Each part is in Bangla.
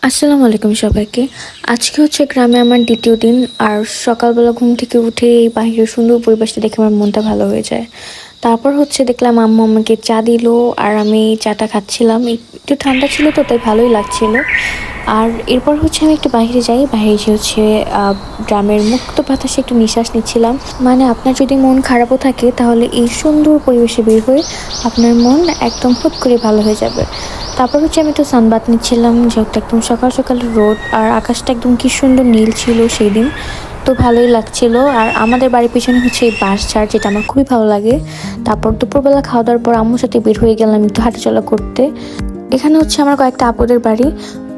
আসসালামু আলাইকুম সবাইকে। আজকে হচ্ছে গ্রামে আমার দ্বিতীয় দিন। আর সকালবেলা ঘুম থেকে উঠে এই বাহিরের সুন্দর পরিবেশটা দেখে আমার মনটা ভালো হয়ে যায়। তারপর হচ্ছে দেখলাম আম্মু আমাকে চা দিল, আর আমি চাটা খাচ্ছিলাম। একটু ঠান্ডা ছিল তো, তাই ভালোই লাগছিল। আর এরপর হচ্ছে আমি একটু বাইরে যাই, বাইরে যে হচ্ছে গ্রামের মুক্ত বাতাসে একটু নিঃশ্বাস নিচ্ছিলাম। মানে আপনার যদি মন খারাপও থাকে তাহলে এই সুন্দর পরিবেশে বের হয়ে আপনার মন একদম হুট করে ভালো হয়ে যাবে। তারপর হচ্ছে আমি একটু সানবাথ নিচ্ছিলাম, যেহেতু একদম সকাল সকাল রোদ আর আকাশটা একদম কি সুন্দর নীল ছিল সেই দিন, তো ভালোই লাগছিল। আর আমাদের বাড়ির পিছনে হচ্ছে এই বাঁশ ঝাড়, যেটা আমার খুবই ভালো লাগে। তারপর দুপুরবেলা খাওয়া দাওয়ার পর আম্মুর সাথে বের হয়ে গেলাম একটু হাঁটাচলা করতে। এখানে হচ্ছে আমার কয়েকটা আপুদের বাড়ি,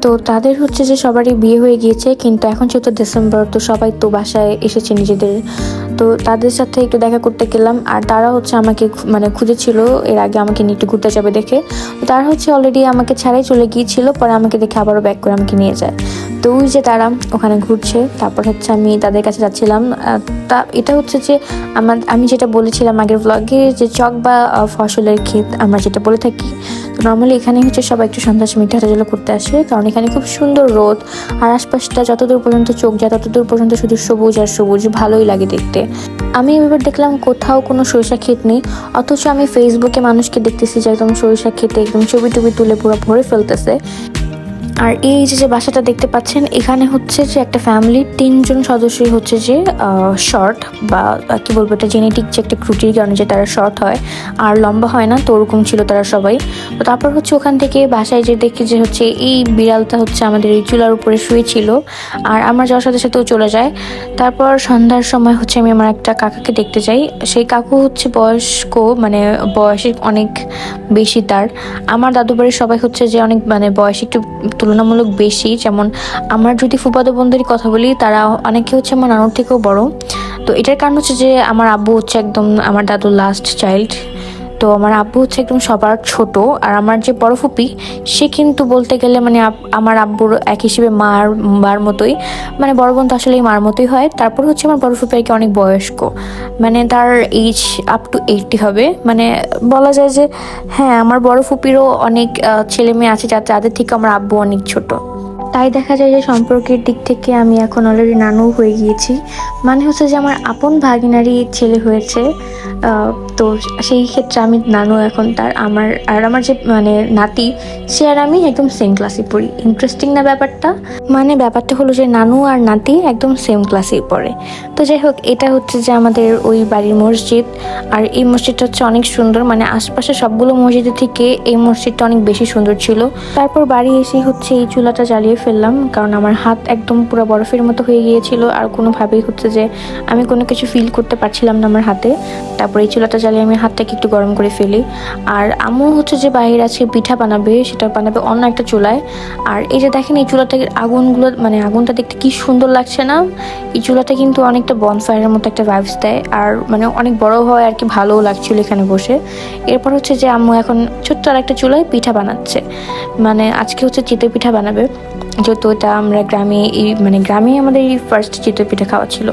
তো তাদের হচ্ছে যে সবারই বিয়ে হয়ে গিয়েছে, কিন্তু এখন যেহেতু ডিসেম্বর, তো সবাই তো বাসায় এসেছে নিজেদের, তো তাদের সাথে একটু দেখা করতে গেলাম। আর তারা হচ্ছে আমাকে মানে খুঁজেছিল এর আগে আমাকে নিয়ে একটু ঘুরতে যাবে দেখে। তারা হচ্ছে অলরেডি আমাকে ছাড়াই চলে গিয়েছিল, পরে আমাকে দেখে আবারও ব্যাক করে আমাকে নিয়ে যায়। তো ওই যে তারা ওখানে ঘুরছে, তারপর হচ্ছে আমি তাদের কাছে যাচ্ছিলাম। তা এটা হচ্ছে যে আমি যেটা বলেছিলাম আগের ব্লগে, যে চক বা ফসলের ক্ষেত আমরা যেটা বলে থাকি। তো নর্মালি এখানে হচ্ছে সবাই একটু সন্ধ্যার সময় একটু হাঁটাচলা করতে আসে, কারণ এখানে খুব সুন্দর রোদ, আর আশপাশটা যতদূর পর্যন্ত চোখ যায় ততদূর পর্যন্ত শুধু সবুজ আর সবুজ, ভালোই লাগে দেখতে। আমি এবার দেখলাম কোথাও কোনো সরিষা ক্ষেত নেই, অথচ আমি ফেসবুকে মানুষকে দেখতেছি যে একদম সরিষা ক্ষেতে একদম ছবি টবি তুলে পুরো ভরে ফেলতেছে। আর এই যে বাসাটা দেখতে পাচ্ছেন, এখানে হচ্ছে যে একটা ফ্যামিলির 3জন সদস্যই হচ্ছে যে শর্ট, বা কি বলবো, এটা জেনেটিক যে একটা ত্রুটির কারণে যে তারা শর্ট হয় আর লম্বা হয় না, তো ওরকম ছিল তারা সবাই। তো তারপর হচ্ছে ওখান থেকে বাসায় যে দেখি যে হচ্ছে এই বিড়ালটা হচ্ছে আমাদের এই চুলার উপরে শুয়েছিল, আর আমরা যাওয়ার সাথে সাথেও চলে যায়। তারপর সন্ধ্যার সময় হচ্ছে আমি আমার একটা কাকাকে দেখতে যাই। সেই কাকু হচ্ছে বয়স্ক, মানে বয়সে অনেক বেশি তার। আমার দাদু বাড়ির সবাই হচ্ছে যে অনেক মানে বয়স একটু তুলনামূলক বেশি, যেমন আমার যদি ফুফাতো বোনদেরই কথা বলি, তারা অনেকে হচ্ছে আমার নানুর থেকেও বড়। তো এটার কারণ হচ্ছে যে আমার আব্বু হচ্ছে একদম আমার দাদুর লাস্ট চাইল্ড, তো আমার আব্বু হচ্ছে একদম সবার ছোট। আর আমার যে বড় ফুপি, সে কিন্তু বলতে গেলে মানে আমার আব্বুর এক হিসেবে মার মতোই, মানে বড় বোন তো আসলে মার মতোই হয়। তারপর হচ্ছে আমার বড় ফুপি আর কি অনেক বয়স্ক, মানে তার এইজ আপ টু 80 হবে। মানে বলা যায় যে হ্যাঁ, আমার বড় ফুপিরও অনেক ছেলে মেয়ে আছে যাদের থেকে আমার আব্বু অনেক ছোট। তাই দেখা যায় যে সম্পর্কের দিক থেকে আমি এখন অলরেডি নানু হয়ে গিয়েছি। মানে হচ্ছে যে আমার আপন ভাগিনারই ছেলে হয়েছে, তো সেই ক্ষেত্রে আমি নানু এখন তার। আমার যে মানে নাতি, সে আর আমি একদম সেম ক্লাসে পড়ি। ইন্টারেস্টিং না ব্যাপারটা? মানে ব্যাপারটা হলো যে নানু আর নাতি একদম সেম ক্লাসেই পড়ে। তো যাই হোক, এটা হচ্ছে যে আমাদের ওই বাড়ির মসজিদ। আর এই মসজিদটা হচ্ছে অনেক সুন্দর, মানে আশপাশে সবগুলো মসজিদের থেকে এই মসজিদটা অনেক বেশি সুন্দর ছিল। তারপর বাড়ি এসে হচ্ছে এই চুলাটা জ্বালিয়ে ফেললাম, কারণ আমার হাত একদম পুরো বরফের মতো হয়ে গিয়েছিল, আর কোনোভাবেই হচ্ছে যে আমি কোনো কিছু ফিল করতে পারছিলাম না আমার হাতে। তারপর এই চুলাটা জ্বালিয়ে আমি হাতটাকে একটু গরম করে ফেলি। আর আম্মু হচ্ছে যে বাইরে আছে পিঠা বানাবে, সেটা বানাবে অন্য একটা চুলায়। আর এই যে দেখেন এই চুলাটার আগুনগুলো, মানে আগুনটা দেখতে কি সুন্দর লাগছে না? এই চুলাটা কিন্তু অনেকটা বনফায়ারের মতো একটা ভাইবস দেয়, আর মানে অনেক বড় হয় আর কি, ভালোও লাগছিল এখানে বসে। এরপর হচ্ছে যে আম্মু এখন ছোট্ট আর একটা চুলায় পিঠা বানাচ্ছে, মানে আজকে হচ্ছে চিতই পিঠা বানাবে, যেহেতু এটা আমরা গ্রামে আমাদের এই ফার্স্ট চিতই পিঠা খাওয়া ছিল।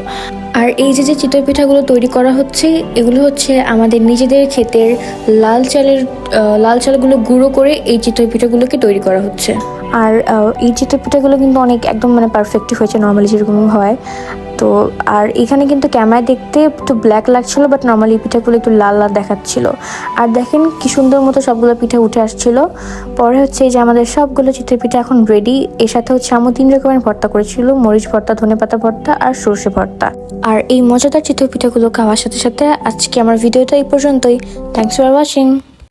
আর এই যে চিতই পিঠাগুলো তৈরি করা হচ্ছে, এগুলো হচ্ছে আমাদের নিজেদের ক্ষেতের লাল চালগুলো গুঁড়ো করে এই চিতই পিঠাগুলোকে তৈরি করা হচ্ছে। আর এই চিতই পিঠাগুলো কিন্তু অনেক একদম মানে পারফেক্টই হয়েছে, নর্মালি যেরকম হয়। তো আর এখানে কিন্তু ক্যামেরায় দেখতে একটু ব্ল্যাক লাগছিল, বাট নর্মালি পিঠাগুলো একটু লাল লাল দেখাচ্ছিল। আর দেখেন কি সুন্দর মতো সবগুলো পিঠা উঠে আসছিল। পরে হচ্ছে এই যে আমাদের সবগুলো চিতই পিঠা এখন রেডি। এর সাথে হচ্ছে আমু 3 রকমের ভর্তা করেছিল, মরিচ ভর্তা, ধনেপাতা ভর্তা আর সর্ষে ভর্তা। আর এই মজাদার চিতই পিঠাগুলো খাওয়ার সাথে সাথে আজকে আমার ভিডিওটা এই পর্যন্তই। Thanks for watching.